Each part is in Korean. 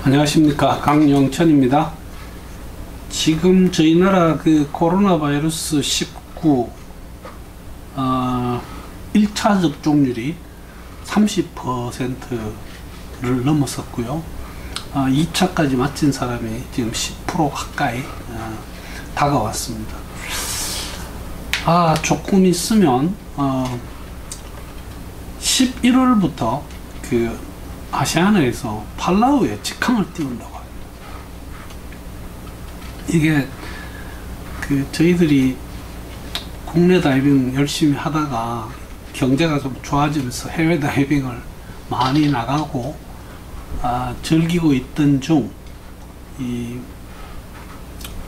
안녕하십니까, 강영천입니다. 지금 저희 나라 코로나 바이러스 19 1차 접종률이 30%를 넘었었고요. 2차까지 맞힌 사람이 지금 10% 가까이 다가왔습니다. 조금 있으면 11월부터 아시아나에서 팔라우에 직항을 띄운다고 합니다. 이게 저희들이 국내 다이빙 열심히 하다가 경제가 좀 좋아지면서 해외 다이빙을 많이 나가고 즐기고 있던 중 이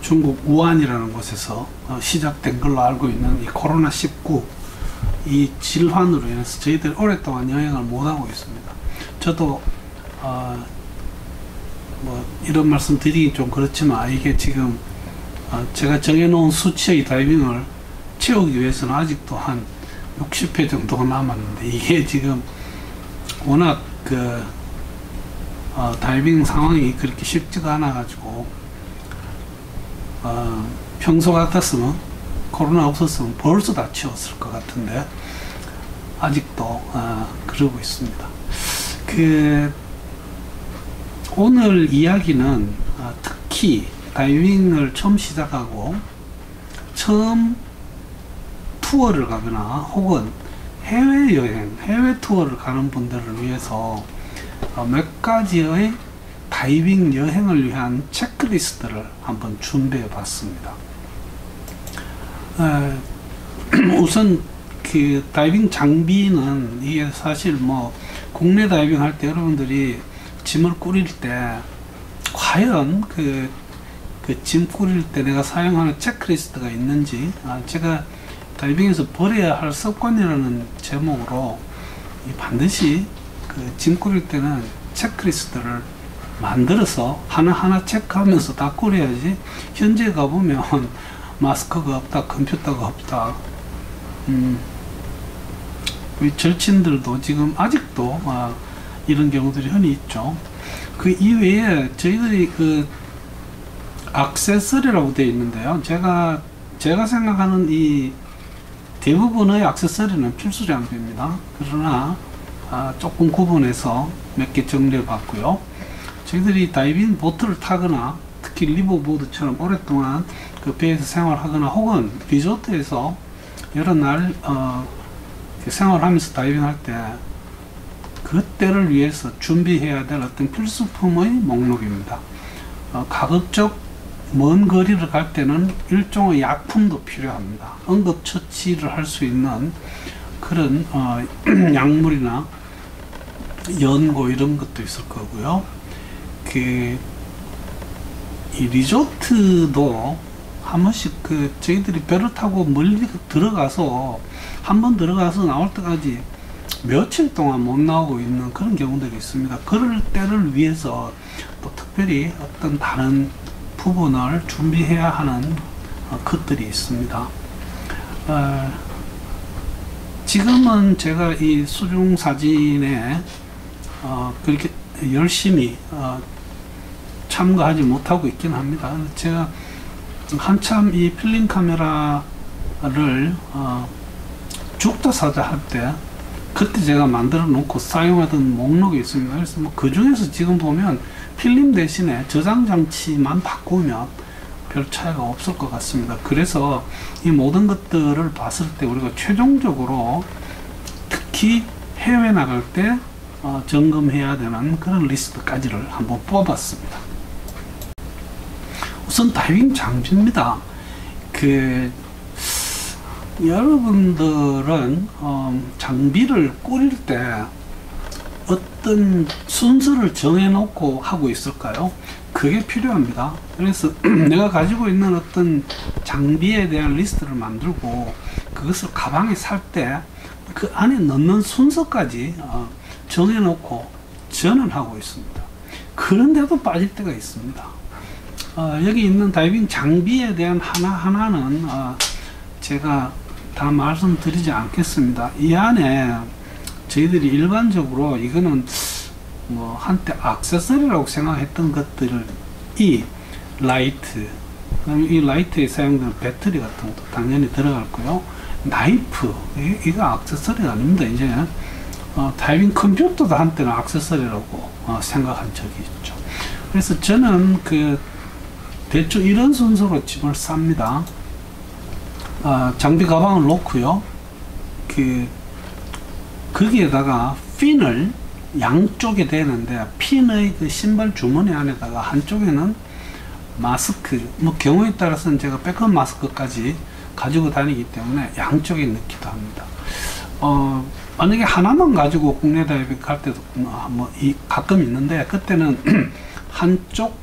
중국 우한이라는 곳에서 시작된 걸로 알고 있는 이 코로나19 이 질환으로 인해서 저희들이 오랫동안 여행을 못하고 있습니다. 저도 이런 말씀 드리긴 좀 그렇지만 이게 지금 제가 정해놓은 수치의 다이빙을 채우기 위해서는 아직도 한 60회 정도가 남았는데, 이게 지금 워낙 다이빙 상황이 그렇게 쉽지가 않아 가지고 평소 같았으면, 코로나 없었으면 벌써 다 채웠을 것 같은데 아직도 그러고 있습니다. 오늘 이야기는 특히 다이빙을 처음 시작하고 처음 투어를 가거나 혹은 해외여행, 해외 투어를 가는 분들을 위해서 몇 가지의 다이빙 여행을 위한 체크리스트를 한번 준비해 봤습니다. 우선 다이빙 장비는 이게 사실 국내 다이빙 할 때 여러분들이 짐을 꾸릴 때 과연 짐 꾸릴 때 내가 사용하는 체크리스트가 있는지, 제가 다이빙에서 버려야 할 습관이라는 제목으로 반드시 짐 꾸릴 때는 체크리스트를 만들어서 하나하나 체크하면서 다 꾸려야지, 현지에 가보면 마스크가 없다, 컴퓨터가 없다, 우리 절친들도 지금 아직도 이런 경우들이 흔히 있죠. 그 이외에 저희들이 액세서리라고 되어 있는데요, 제가 생각하는 이 대부분의 액세서리는 필수 장비입니다. 그러나 조금 구분해서 몇 개 정리해 봤고요. 저희들이 다이빙 보트를 타거나 특히 리버보드처럼 오랫동안 배에서 생활하거나 혹은 리조트에서 여러 날 생활하면서 다이빙할 때 그때를 위해서 준비해야 될 어떤 필수품의 목록입니다. 가급적 먼 거리를 갈 때는 일종의 약품도 필요합니다. 응급처치를 할 수 있는 그런 약물이나 연고 이런 것도 있을 거고요. 이 리조트도 한 번씩 저희들이 배를 타고 멀리 들어가서 한 번 들어가서 나올 때까지 며칠 동안 못 나오고 있는 그런 경우들이 있습니다. 그럴 때를 위해서 또 특별히 어떤 다른 부분을 준비해야 하는 것들이 있습니다. 지금은 제가 이 수중 사진에 그렇게 열심히 참가하지 못하고 있긴 합니다. 제가 한참 이 필름 카메라를 죽자사자 할 때 그때 제가 만들어 놓고 사용하던 목록이 있습니다. 그래서 그 중에서 지금 보면 필름 대신에 저장 장치만 바꾸면 별 차이가 없을 것 같습니다. 그래서 이 모든 것들을 봤을 때 우리가 최종적으로 특히 해외 나갈 때 점검해야 되는 그런 리스트까지를 한번 뽑았습니다. 우선 다이빙 장비입니다. 여러분들은 장비를 꾸릴 때 어떤 순서를 정해놓고 하고 있을까요? 그게 필요합니다. 그래서 내가 가지고 있는 어떤 장비에 대한 리스트를 만들고 그것을 가방에 살 때 그 안에 넣는 순서까지 정해놓고 전환하고 있습니다. 그런데도 빠질 때가 있습니다. 여기 있는 다이빙 장비에 대한 하나하나는 제가 다 말씀드리지 않겠습니다. 이 안에 저희들이 일반적으로 이거는 뭐 한때 액세서리라고 생각했던 것들이 라이트, 이 라이트에 사용되는 배터리 같은 것도 당연히 들어갔고요. 나이프, 이거 액세서리가 아닙니다. 이제 다이빙 컴퓨터도 한때는 액세서리라고 생각한 적이 있죠. 그래서 저는 그 대충 이런 순서로 짐을 쌉니다. 장비 가방을 놓고요. 거기에다가 핀을 양쪽에 대는데, 핀의 그 신발 주머니 안에다가 한쪽에는 마스크, 뭐 경우에 따라서는 제가 백업 마스크까지 가지고 다니기 때문에 양쪽에 넣기도 합니다. 만약에 하나만 가지고 국내 다이빙 갈 때도 가끔 있는데, 그때는 한쪽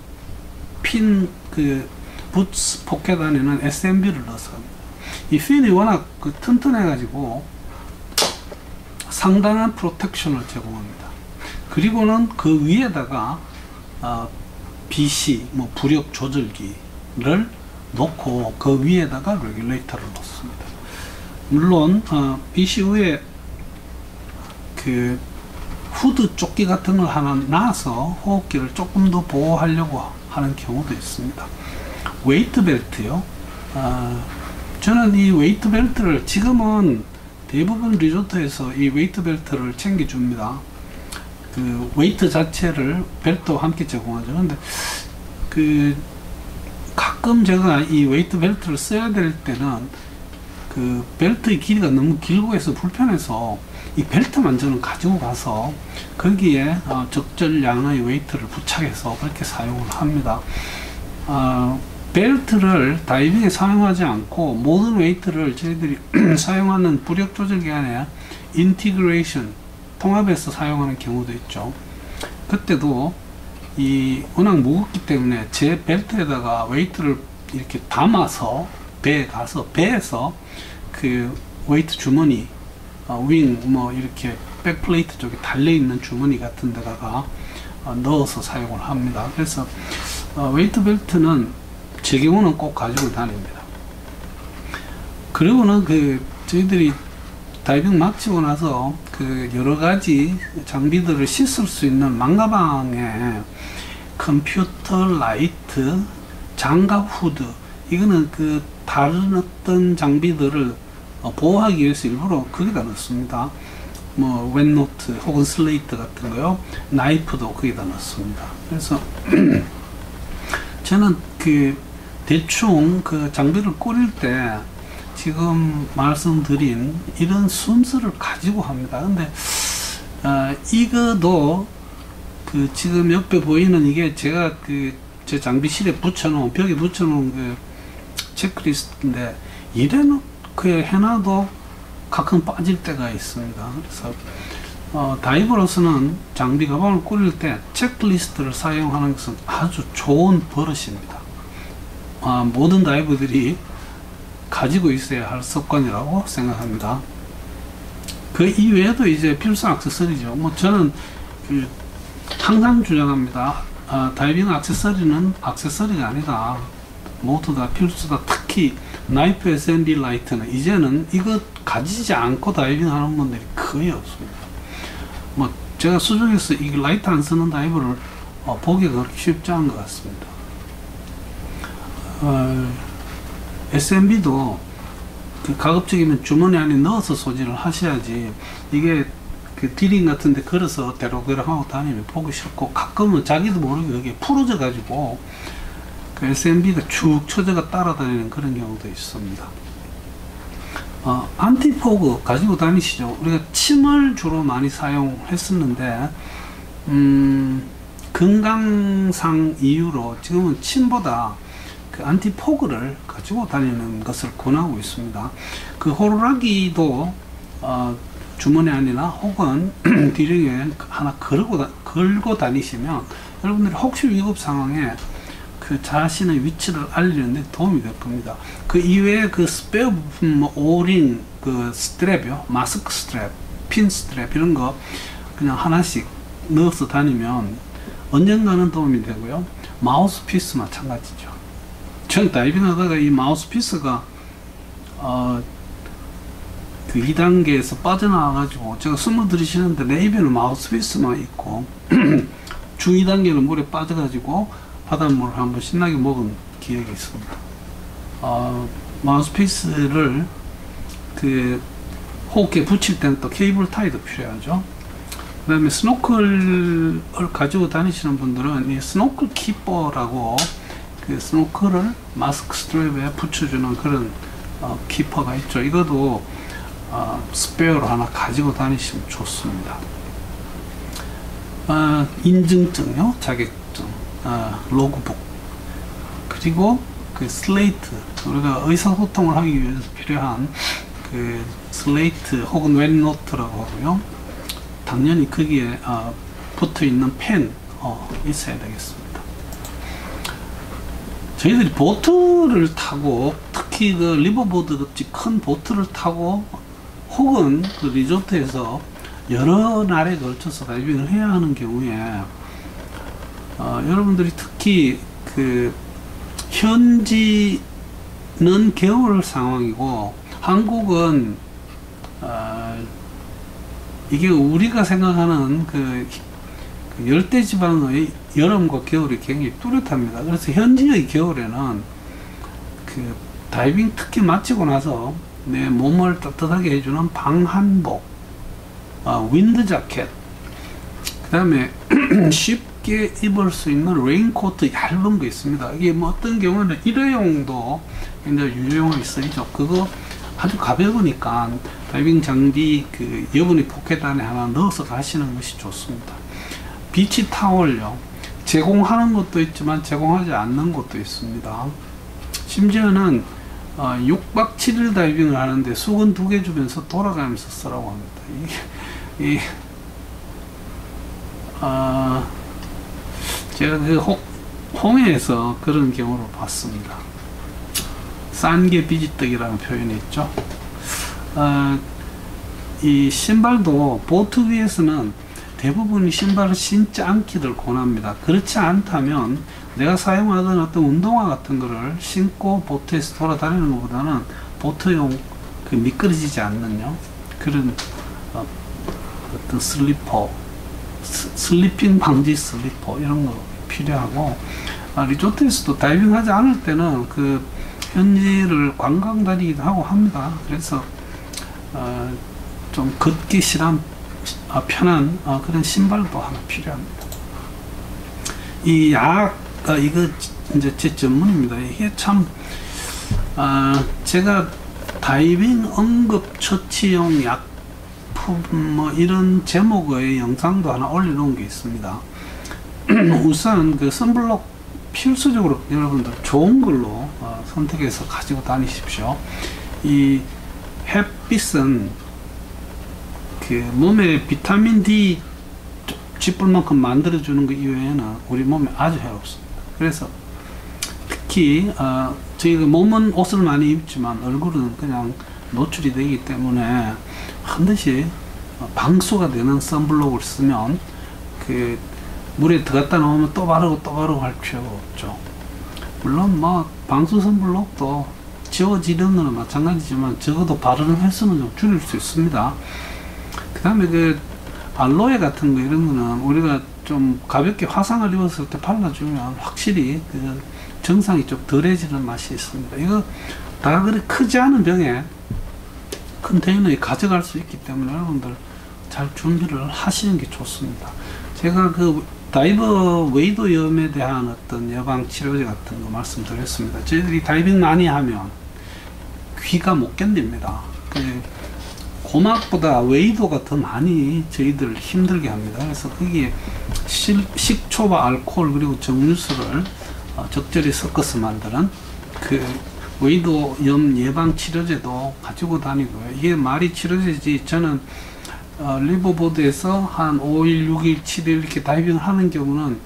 핀 부츠 포켓 안에는 SMB를 넣어서 합니다. 이 핀이 워낙 튼튼해 가지고 상당한 프로텍션을 제공합니다. 그리고는 그 위에다가 BC, 뭐 부력 조절기를 놓고 그 위에다가 레귤레이터를 놓습니다. 물론 BC 위에 그 후드 조끼 같은 걸 하나 놔서 호흡기를 조금 더 보호하려고 하는 경우도 있습니다. 웨이트 벨트요. 저는 이 웨이트 벨트를 지금은 대부분 리조트에서 이 웨이트 벨트를 챙겨줍니다. 그 웨이트 자체를 벨트와 함께 제공하죠. 근데 가끔 제가 이 웨이트 벨트를 써야 될 때는 그 벨트의 길이가 너무 길고 해서 불편해서 이 벨트만 저는 가지고 가서 거기에 적절량의 웨이트를 부착해서 그렇게 사용을 합니다. 벨트를 다이빙에 사용하지 않고 모든 웨이트를 저희들이 사용하는 부력 조절기 안에 인티그레이션, 통합해서 사용하는 경우도 있죠. 그때도 워낙 무겁기 때문에 제 벨트에다가 웨이트를 이렇게 담아서 배에서 그 웨이트 주머니, 윙, 뭐 이렇게 백플레이트 쪽에 달려있는 주머니 같은 데다가 넣어서 사용을 합니다. 그래서 웨이트 벨트는 제 경우는 꼭 가지고 다닙니다. 그리고는 저희들이 다이빙 마치고 나서 여러 가지 장비들을 씻을 수 있는 망가방에 컴퓨터, 라이트, 장갑 후드, 이거는 다른 어떤 장비들을 보호하기 위해서 일부러 거기다 넣습니다. 뭐 웬노트 혹은 슬레이트 같은 거요, 나이프도 거기다 넣습니다. 그래서 저는 대충 장비를 꾸릴 때 지금 말씀드린 이런 순서를 가지고 합니다. 근데 이거도 지금 옆에 보이는 이게 제가 제 장비실에 붙여놓은, 벽에 붙여놓은 체크리스트인데, 이래놓고 해놔도 가끔 빠질 때가 있습니다. 그래서 다이버로서는 장비 가방을 꾸릴 때 체크리스트를 사용하는 것은 아주 좋은 버릇입니다. 모든 다이버들이 가지고 있어야 할 습관이라고 생각합니다. 그 이외에도 이제 필수 액세서리죠. 뭐 저는 항상 주장합니다. 다이빙 액세서리는 액세서리가 아니다. 모두 다 필수다. 특히 나이프 SMB 라이트는 이제는 이거 가지지 않고 다이빙 하는 분들이 거의 없습니다. 뭐 제가 수중에서 이 라이트 안 쓰는 다이버를 보기가 그렇게 쉽지 않은 것 같습니다. SMB도 가급적이면 주머니 안에 넣어서 소지를 하셔야지, 이게 디링 같은 데 걸어서 대롱대롱 하고 다니면 보기 싫고, 가끔은 자기도 모르게 여기에 풀어져 가지고 SMB가 축 처져가 따라다니는 그런 경우도 있습니다. 안티포그 가지고 다니시죠. 우리가 침을 주로 많이 사용했었는데 건강상 이유로 지금은 침보다 안티포그를 가지고 다니는 것을 권하고 있습니다. 호루라기도 주머니 안이나 혹은 디링에 하나 걸고 다니시면 여러분들이 혹시 위급 상황에 자신의 위치를 알리는데 도움이 될 겁니다. 이외에 스페어 부품, 오링, 스트랩이요, 마스크 스트랩, 핀 스트랩, 이런 거 그냥 하나씩 넣어서 다니면 언젠가는 도움이 되고요. 마우스피스 마찬가지죠. 전 다이빙 하다가 이 마우스피스가 그 2단계에서 빠져나와가지고 제가 숨을 들이쉬는데 내 입에는 마우스피스만 있고 중 2단계는 물에 빠져가지고 바닷물을 한번 신나게 먹은 기억이 있습니다. 마우스피스를 그 호흡기에 붙일 때는 또 케이블 타이도 필요하죠. 그 다음에 스노클을 가지고 다니시는 분들은 이 스노클 키퍼라고 그 스노클을 마스크 스트랩에 붙여주는 그런 키퍼가 있죠. 이것도 스페어로 하나 가지고 다니시면 좋습니다. 인증증요, 자격증, 로그북, 그리고 그 슬레이트, 우리가 의사소통을 하기 위해서 필요한 그 슬레이트 혹은 웹노트라고 하고요. 당연히 거기에 붙어 있는 펜 있어야 되겠습니다. 저희들이 보트를 타고, 특히 그 리버보드 같이 큰 보트를 타고 혹은 그 리조트에서 여러 날에 걸쳐서 다이빙을 해야 하는 경우에 여러분들이 특히 그 현지는 겨울 상황이고 한국은 이게 우리가 생각하는 그 열대지방의 여름과 겨울이 굉장히 뚜렷합니다. 그래서 현지의 겨울에는 그 다이빙 특히 마치고 나서 내 몸을 따뜻하게 해주는 방한복, 윈드 자켓, 그 다음에 쉽게 입을 수 있는 레인코트 얇은 거 있습니다. 이게 뭐 어떤 경우는 일회용도 굉장히 유용하게 쓰이죠. 그거 아주 가벼우니까 다이빙 장비 그 여분의 포켓 안에 하나 넣어서 가시는 것이 좋습니다. 비치 타월요, 제공하는 것도 있지만 제공하지 않는 것도 있습니다. 심지어는 6박 7일 다이빙을 하는데 수건 2개 주면서 돌아가면서 쓰라고 합니다. 제가 그 홍해에서 그런 경우를 봤습니다. 싼게 비지떡이라는 표현이 있죠. 이 신발도 보트 위에서는 대부분이 신발을 신지 않기를 권합니다. 그렇지 않다면 내가 사용하던 어떤 운동화 같은 거를 신고 보트에서 돌아다니는 것보다는 보트용 그 미끄러지지 않는요, 그런 어떤 슬리퍼, 슬리핑 방지 슬리퍼 이런 거 필요하고, 리조트에서도 다이빙 하지 않을 때는 그 현지를 관광 다니기도 하고 합니다. 그래서 좀 걷기 편한 그런 신발도 하나 필요합니다. 이 이거 이제 제 전문입니다. 이게 참 제가 다이빙 응급 처치용 약품 뭐 이런 제목의 영상도 하나 올려놓은 게 있습니다. 우선 그 선블록 필수적으로 여러분들 좋은 걸로 선택해서 가지고 다니십시오. 이 햇빛은 그 몸에 비타민 D 쥐뿔만큼 만들어주는 것 이외에는 우리 몸에 아주 해롭습니다. 그래서 특히 저희가 몸은 옷을 많이 입지만 얼굴은 그냥 노출이 되기 때문에 반드시 방수가 되는 선블록을 쓰면 그 물에 들어갔다 나오면 또 바르고 할 필요가 없죠. 물론 뭐 방수 선블록도 지워지는 거는 마찬가지지만 적어도 바르는 횟수는 좀 줄일 수 있습니다. 그 다음에 그 알로에 같은 거 이런 거는 우리가 좀 가볍게 화상을 입었을 때 발라주면 확실히 그 증상이 좀 덜해지는 맛이 있습니다. 이거 다 그리 크지 않은 병에 컨테이너에 가져갈 수 있기 때문에 여러분들 잘 준비를 하시는 게 좋습니다. 제가 그 다이버 웨이도 위험에 대한 어떤 예방 치료제 같은 거 말씀드렸습니다. 저희들이 다이빙 많이 하면 귀가 못 견딥니다. 고막보다 웨이도가 더 많이 저희들 힘들게 합니다. 그래서 거기에 식초와 알코올 그리고 정류수를 적절히 섞어서 만드는 그 웨이도염 예방 치료제도 가지고 다니고요. 이게 말이 치료제지, 저는 리버보드에서 한 5일, 6일, 7일 이렇게 다이빙을 하는 경우는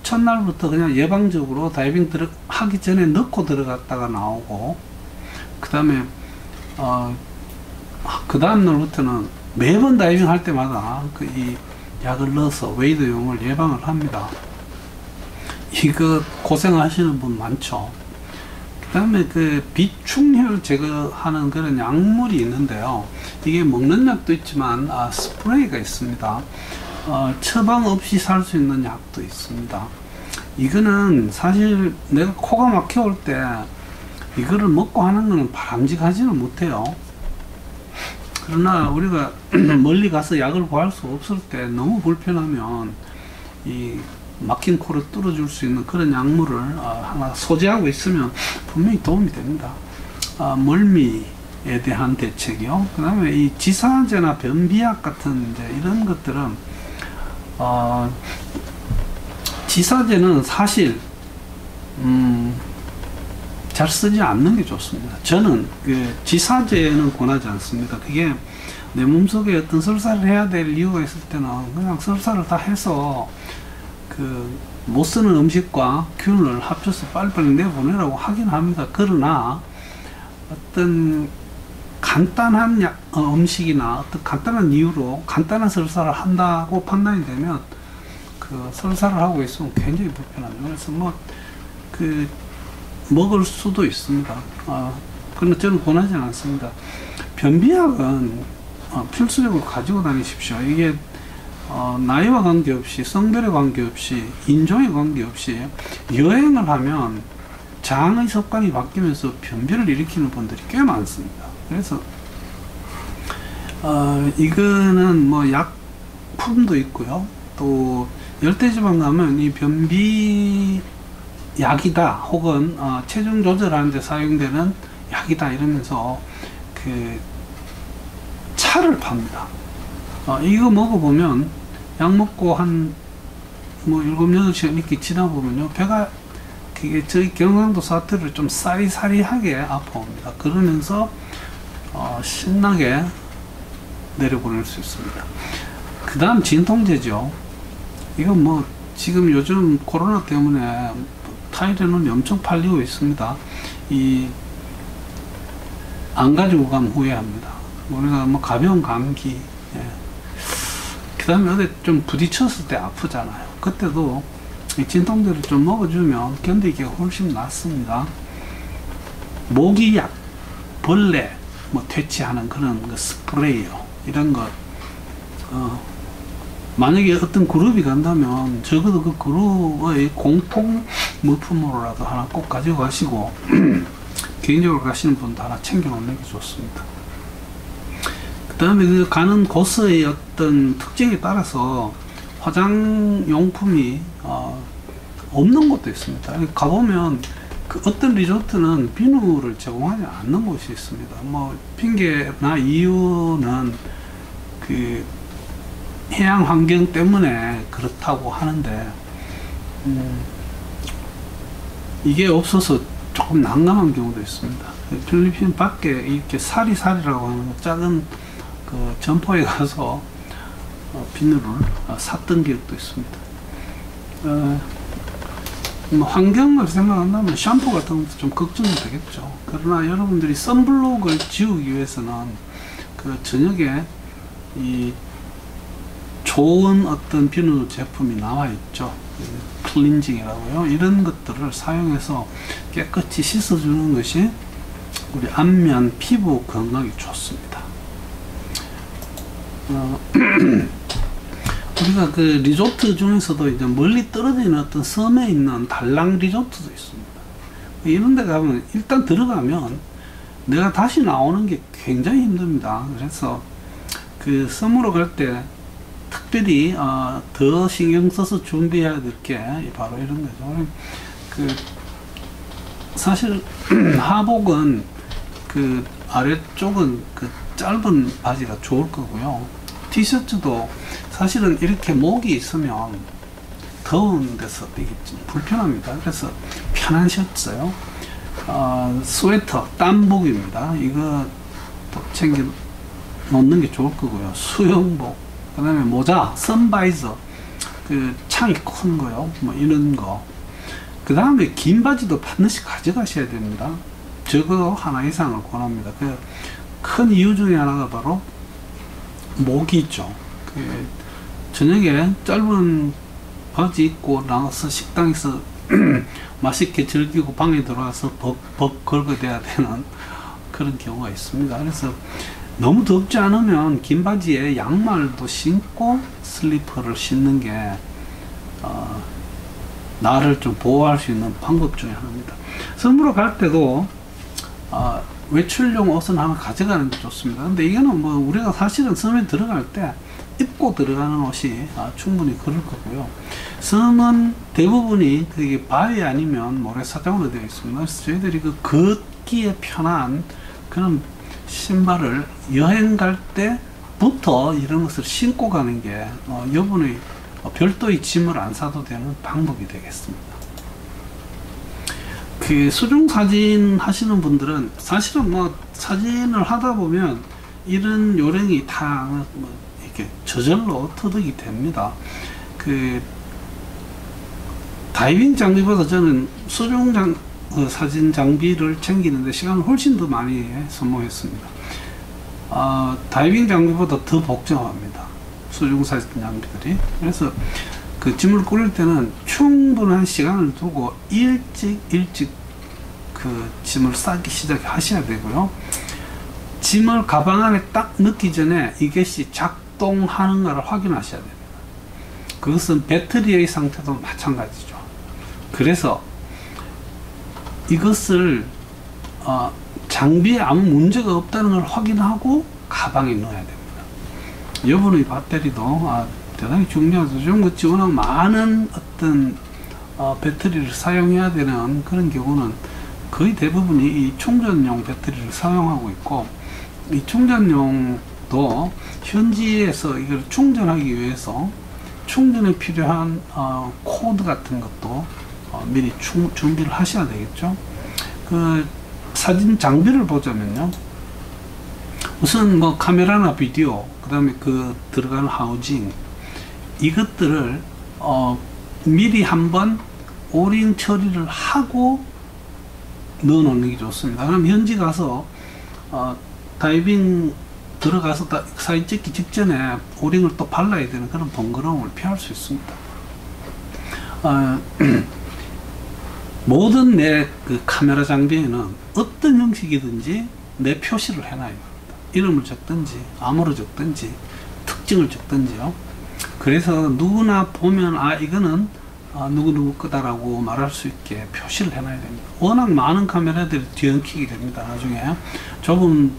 첫날부터 그냥 예방적으로 다이빙 하기 전에 넣고 들어갔다가 나오고, 그 다음에 그 다음 날부터는 매번 다이빙 할 때마다 이 약을 넣어서 웨이드용을 예방을 합니다. 이거 고생하시는 분 많죠. 그다음에 그 비충혈 제거하는 그런 약물이 있는데요. 이게 먹는 약도 있지만 스프레이가 있습니다. 처방 없이 살 수 있는 약도 있습니다. 이거는 사실 내가 코가 막혀올 때 이거를 먹고 하는 거는 바람직하지는 못해요. 그러나 우리가 멀리 가서 약을 구할 수 없을 때 너무 불편하면 이 막힌 코를 뚫어줄 수 있는 그런 약물을 하나 소지하고 있으면 분명히 도움이 됩니다. 멀미에 대한 대책이요. 그 다음에 이 지사제나 변비약 같은 이제 이런 것들은 지사제는 사실 잘 쓰지 않는 게 좋습니다. 저는 그 지사제는 권하지 않습니다. 그게 내 몸속에 어떤 설사를 해야 될 이유가 있을 때는 그냥 설사를 다 해서 그 못 쓰는 음식과 균을 합쳐서 빨리빨리 내보내라고 하긴 합니다. 그러나 어떤 간단한 음식이나 어떤 간단한 이유로 간단한 설사를 한다고 판단이 되면 그 설사를 하고 있으면 굉장히 불편합니다. 그래서 그 먹을 수도 있습니다. 그러나 저는 권하지 않습니다. 변비약은 필수적으로 가지고 다니십시오. 이게 나이와 관계없이, 성별에 관계없이, 인종에 관계없이 여행을 하면 장의 습관이 바뀌면서 변비를 일으키는 분들이 꽤 많습니다. 그래서 이거는 뭐 약품도 있고요. 또 열대지방 가면 이 변비 약이다 혹은 체중 조절하는 데 사용되는 약이다 이러면서 그 차를 팝니다. 이거 먹어보면 약 먹고 한 뭐 7, 8시간 이렇게 지나보면요 배가 그게 저희 경상도 사투리를 좀 사리사리하게 아파옵니다. 그러면서 신나게 내려보낼 수 있습니다. 그 다음 진통제죠. 이건 뭐 지금 요즘 코로나 때문에 타이레놀이 엄청 팔리고 있습니다. 안 가지고 가면 후회합니다. 우리가 뭐 가벼운 감기, 그 다음에 어디 좀 부딪혔을 때 아프잖아요. 그때도 이 진통제를 좀 먹어주면 견디기가 훨씬 낫습니다. 모기약, 벌레, 뭐 퇴치하는 그런 그 스프레이요. 이런 것, 만약에 어떤 그룹이 간다면 적어도 그 그룹의 공통 물품으로라도 하나 꼭 가지고 가시고 개인적으로 가시는 분도 하나 챙겨 놓는 게 좋습니다. 그 다음에 그 가는 곳의 어떤 특징에 따라서 화장용품이 없는 곳도 있습니다. 가보면 그 어떤 리조트는 비누를 제공하지 않는 곳이 있습니다. 뭐 핑계나 이유는 그 해양 환경 때문에 그렇다고 하는데 이게 없어서 조금 난감한 경우도 있습니다. 필리핀 밖에 이렇게 사리사리라고 하는 작은 그 점포에 가서 비누를 샀던 기억도 있습니다. 뭐 환경을 생각한다면 샴푸 같은 것도 좀 걱정이 되겠죠. 그러나 여러분들이 선블록을 지우기 위해서는 그 저녁에 이 좋은 어떤 비누 제품이 나와 있죠. 클렌징이라고요. 이런 것들을 사용해서 깨끗이 씻어주는 것이 우리 안면 피부 건강에 좋습니다. 우리가 그 리조트 중에서도 이제 멀리 떨어지는 어떤 섬에 있는 단랑 리조트도 있습니다. 이런 데 가면 일단 들어가면 내가 다시 나오는 게 굉장히 힘듭니다. 그래서 그 섬으로 갈 때 특별히 더 신경 써서 준비해야 될 게 바로 이런 거죠. 그 사실 하복은 그 아래쪽은 그 짧은 바지가 좋을 거고요. 티셔츠도 사실은 이렇게 목이 있으면 더운 데서 되게 좀 불편합니다. 그래서 편한 셔츠요. 스웨터, 땀복입니다. 이거 챙겨 놓는 게 좋을 거고요. 수영복, 그 다음에 모자, 선바이저, 그 창이 큰 거요. 뭐 이런 거. 그 다음에 긴 바지도 반드시 가져가셔야 됩니다. 적어도 하나 이상을 권합니다. 그 큰 이유 중에 하나가 바로 모기죠. 그 저녁에 짧은 바지 입고 나가서 식당에서 맛있게 즐기고 방에 들어와서 벅 걸거돼야 되는 그런 경우가 있습니다. 그래서 너무 덥지 않으면 긴 바지에 양말도 신고 슬리퍼를 신는 게 나를 좀 보호할 수 있는 방법 중에 하나입니다. 섬으로 갈 때도 외출용 옷은 하나 가져가는 게 좋습니다. 근데 이거는 뭐 우리가 사실은 섬에 들어갈 때 입고 들어가는 옷이 충분히 그럴 거고요. 섬은 대부분이 그게 바위 아니면 모래사장으로 되어 있습니다. 그래서 저희들이 그 걷기에 편한 그런 신발을 여행 갈 때부터 이런 것을 신고 가는 게 여분의 별도의 짐을 안 사도 되는 방법이 되겠습니다. 그 수중 사진 하시는 분들은 사실은 뭐 사진을 하다 보면 이런 요령이 다 뭐 이렇게 저절로 터득이 됩니다. 그 다이빙 장비보다 저는 수중 사진 장비를 챙기는데 시간을 훨씬 더 많이 소모했습니다. 다이빙 장비보다 더 복잡합니다. 수중 사진 장비들이. 그래서 그 짐을 꾸릴 때는 충분한 시간을 두고 일찍 그 짐을 싸기 시작하셔야 되고요. 짐을 가방 안에 딱 넣기 전에 이것이 작동하는가를 확인하셔야 됩니다. 그것은 배터리의 상태도 마찬가지죠. 그래서 이것을 장비에 아무 문제가 없다는 걸 확인하고 가방에 넣어야 됩니다. 여분의 배터리도 대단히 중요하죠. 요즘 같이 워낙 많은 어떤 배터리를 사용해야 되는 그런 경우는 거의 대부분이 이 충전용 배터리를 사용하고 있고, 이 충전용도 현지에서 이걸 충전하기 위해서 충전에 필요한 코드 같은 것도 미리 준비를 하셔야 되겠죠. 그 사진 장비를 보자면요, 우선 뭐 카메라나 비디오, 그 다음에 그 들어가는 하우징, 이것들을 미리 한번 오링 처리를 하고 넣어 놓는 게 좋습니다. 그럼 현지 가서 다이빙 들어가서 사진 찍기 직전에 오링을 또 발라야 되는 그런 번거로움을 피할 수 있습니다. 모든 내 그 카메라 장비에는 어떤 형식이든지 내 표시를 해놔야 됩니다. 이름을 적든지 암호를 적든지 특징을 적든지요. 그래서 누구나 보면 이거는 누구누구 거다라고 말할 수 있게 표시를 해놔야 됩니다. 워낙 많은 카메라들이 뒤엉키게 됩니다. 나중에 좁은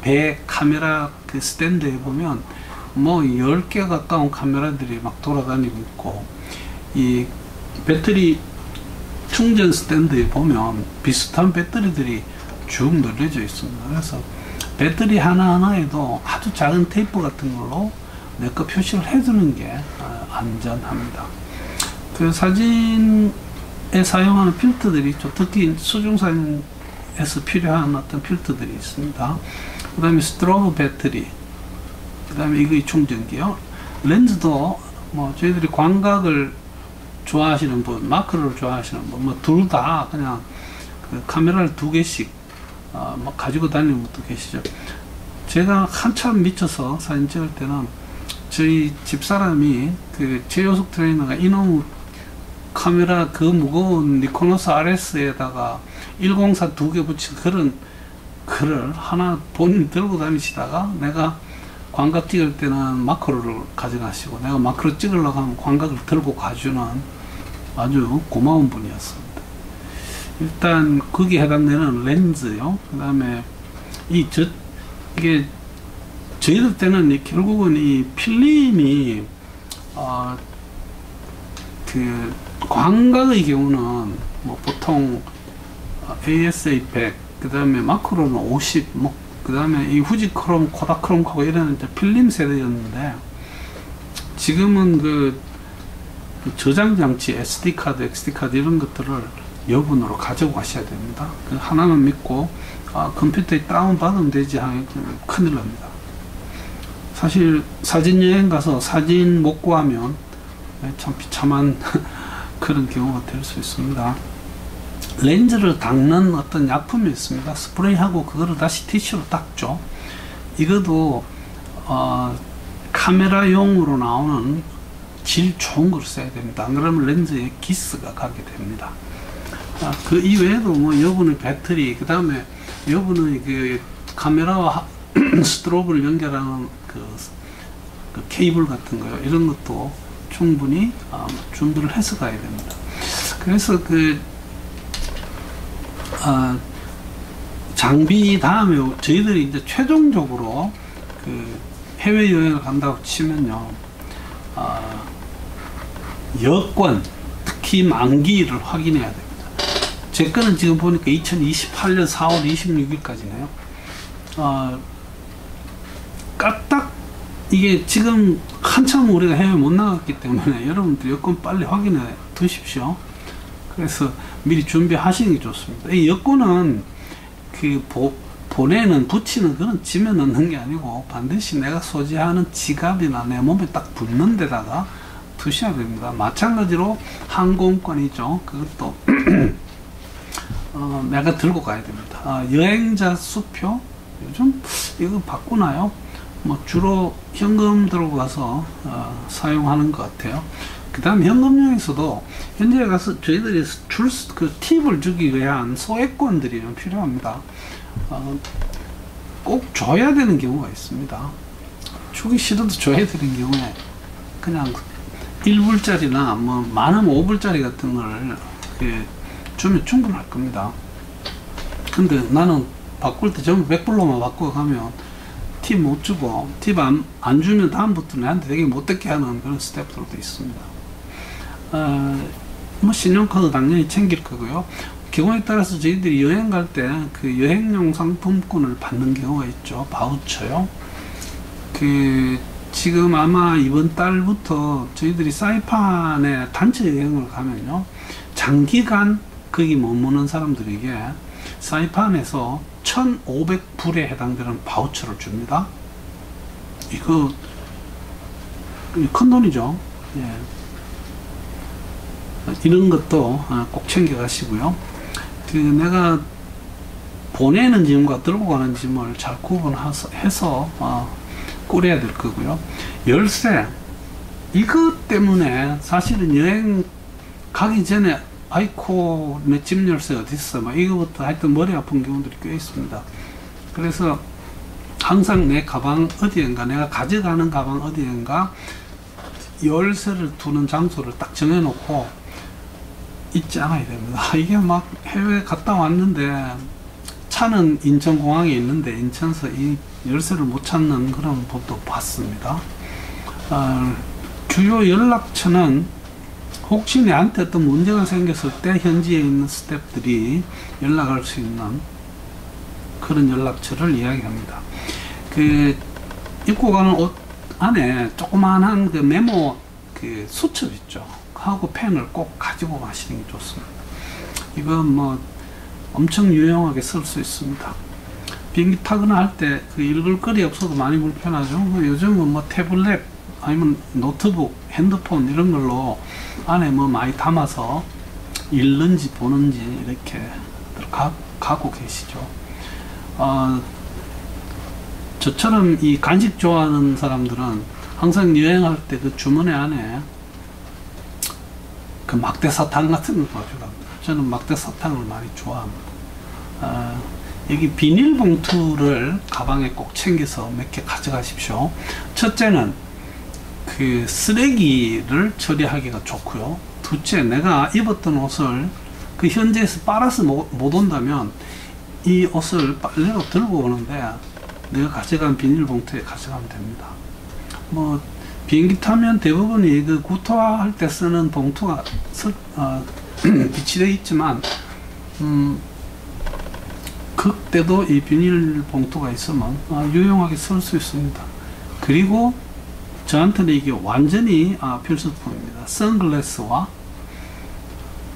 배 카메라 그 스탠드에 보면 뭐 10개 가까운 카메라들이 막 돌아다니고 있고, 이 배터리 충전 스탠드에 보면 비슷한 배터리들이 쭉 늘려져 있습니다. 그래서 배터리 하나하나에도 아주 작은 테이프 같은 걸로 내 거 표시를 해두는 게 안전합니다. 그 사진에 사용하는 필터들이 특히 수중사진에서 필요한 어떤 필터들이 있습니다. 그 다음에 스트로브 배터리, 그 다음에 이거 충전기요. 렌즈도 뭐 저희들이 광각을 좋아하시는 분, 마크로를 좋아하시는 분, 뭐 둘 다 그냥 그 카메라를 2개씩 뭐 가지고 다니는 분도 계시죠. 제가 한참 미쳐서 사진 찍을 때는 저희 집사람이 그 제요석 트레이너가 이놈 카메라 그 무거운 니코노스 RS에다가 104 2개 붙인 그런 글을 하나 본인 들고 다니시다가 내가 광각 찍을 때는 마크로를 가져가시고 내가 마크로 찍으려고 하면 광각을 들고 가주는 아주 고마운 분이었습니다. 일단 거기에 해당되는 렌즈요. 그 다음에 이게 저희들 때는 결국은 이 필름이 그 광각의 경우는 뭐 보통 ASA 100, 그 다음에 마크로는 50, 뭐 그 다음에 이 후지크롬, 코다크롬하고 이런 필름 세대였는데, 지금은 그 저장 장치, SD카드, XD카드 이런 것들을 여분으로 가지고 가셔야 됩니다. 그 하나만 믿고 컴퓨터에 다운받으면 되지 하면 큰일 납니다. 사실 사진 여행 가서 사진 못 구하면 참 비참한 그런 경우가 될 수 있습니다. 렌즈를 닦는 어떤 약품이 있습니다. 스프레이하고 그거를 다시 티슈로 닦죠. 이것도 카메라용으로 나오는 질 좋은 걸 써야 됩니다. 안 그러면 렌즈에 기스가 가게 됩니다. 그 이외에도 뭐 여분의 배터리, 그 다음에 여분의 그 카메라와 스트로브를 연결하는 그 케이블 같은 거요. 이런 것도 충분히 준비를 해서 가야 됩니다. 그래서 장비 다음에 저희들이 이제 최종적으로 그 해외여행을 간다고 치면요, 여권, 특히 만기를 확인해야 됩니다. 제 거는 지금 보니까 2028년 4월 26일까지네요. 까딱 이게 지금 한참 우리가 해외 못 나갔기 때문에 여러분들 여권 빨리 확인해 두십시오. 그래서 미리 준비하시는 게 좋습니다. 이 여권은 그 보내는, 붙이는 그런 짐에 넣는 게 아니고 반드시 내가 소지하는 지갑이나 내 몸에 딱 붙는 데다가 두셔야 됩니다. 마찬가지로 항공권이죠. 그것도 내가 들고 가야 됩니다. 여행자 수표 요즘 이거 바꾸나요? 뭐 주로 현금 들고 가서 사용하는 것 같아요. 그 다음 현금용에서도 현지에 가서 저희들이 그 팁을 주기 위한 소액권들이 좀 필요합니다. 꼭 줘야 되는 경우가 있습니다. 주기 싫어도 줘야 되는 경우에 그냥 1불짜리나 뭐 많으면 5불짜리 같은 걸 주면 충분할 겁니다. 근데 나는 바꿀 때 전부 100불로만 바꾸고 가면 팁 못 주고, 팁 안 주면 다음부터 내한테 되게 못되게 하는 그런 스텝들도 있습니다. 뭐 신용카드 당연히 챙길 거고요. 경우에 따라서 저희들이 여행 갈 때 그 여행용 상품권을 받는 경우가 있죠. 바우처요. 지금 아마 이번 달부터 저희들이 사이판에 단체 여행을 가면요, 장기간 거기 머무는 사람들에게 사이판에서 1,500불에 해당되는 바우처를 줍니다. 이거 큰 돈이죠. 예. 이런 것도 꼭 챙겨 가시고요. 내가 보내는 짐과 들고 가는 짐을 잘 구분해서 꾸려야 될 거고요. 열쇠, 이것 때문에 사실은 여행 가기 전에 아이코 내 집 열쇠 어디 있어, 막 이거부터 하여튼 머리 아픈 경우들이 꽤 있습니다. 그래서 항상 내 가방 어디엔가, 내가 가져가는 가방 어디엔가 열쇠를 두는 장소를 딱 정해놓고 잊지 않아야 됩니다. 이게 막 해외 갔다 왔는데 차는 인천공항에 있는데 인천에서 이 열쇠를 못 찾는 그런 것도 봤습니다. 주요 연락처는 혹시 내한테 어떤 문제가 생겼을 때 현지에 있는 스태프들이 연락할 수 있는 그런 연락처를 이야기합니다. 입고 가는 옷 안에 조그만한 메모 수첩 있죠. 하고 펜을 꼭 가지고 가시는 게 좋습니다. 이건 뭐 엄청 유용하게 쓸 수 있습니다. 비행기 타거나 할 때 읽을 거리 없어도 많이 불편하죠. 요즘은 뭐 태블릿 아니면 노트북, 핸드폰 이런 걸로 안에 뭐 많이 담아서 읽는지 보는지 이렇게 가고 계시죠. 저처럼 이 간식 좋아하는 사람들은 항상 여행할 때 그 주머니 안에 그 막대 사탕 같은 걸 가져갑니다. 저는 막대 사탕을 많이 좋아합니다. 여기 비닐봉투를 가방에 꼭 챙겨서 몇 개 가져가십시오. 첫째는 쓰레기를 처리하기가 좋고요. 둘째, 내가 입었던 옷을 현지에서 빨아서 못 온다면 이 옷을 빨래로 들고 오는데 내가 가져간 비닐봉투에 가져가면 됩니다. 뭐 비행기 타면 대부분이 구토할 때 쓰는 봉투가 비치되어 있지만 그때도 이 비닐봉투가 있으면 유용하게 쓸 수 있습니다. 그리고 저한테는 이게 완전히 필수품입니다. 선글라스와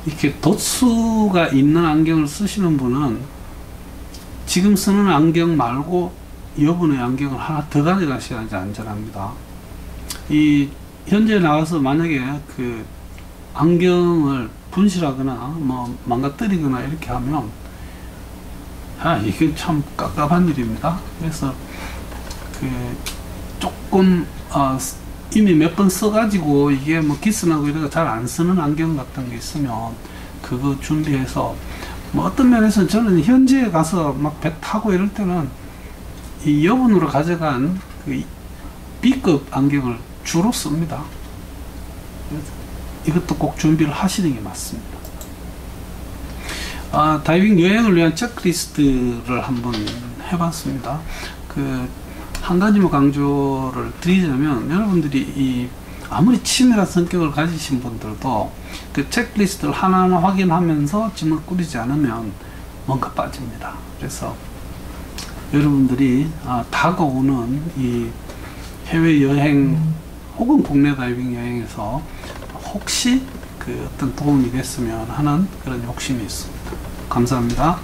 이렇게 돛수가 있는 안경을 쓰시는 분은 지금 쓰는 안경 말고 여분의 안경을 하나 더 가져가셔야지 안전합니다. 현재 나가서 만약에 안경을 분실하거나 뭐 망가뜨리거나 이렇게 하면 이게 참 깝깝한 일입니다. 그래서 조금 이미 몇 번 써가지고 이게 뭐 기스나고 이래가 잘 안 쓰는 안경 같은 게 있으면 그거 준비해서 뭐 어떤 면에서 저는 현지에 가서 막 배 타고 이럴 때는 이 여분으로 가져간 그 B급 안경을 주로 씁니다. 이것도 꼭 준비를 하시는 게 맞습니다. 다이빙 여행을 위한 체크리스트를 한번 해봤습니다. 한 가지만 강조를 드리자면, 여러분들이 아무리 치밀한 성격을 가지신 분들도 그 체크리스트를 하나하나 확인하면서 짐을 꾸리지 않으면 뭔가 빠집니다. 그래서 여러분들이 다가오는 이 해외여행 혹은 국내 다이빙 여행에서 혹시 어떤 도움이 됐으면 하는 그런 욕심이 있습니다. 감사합니다.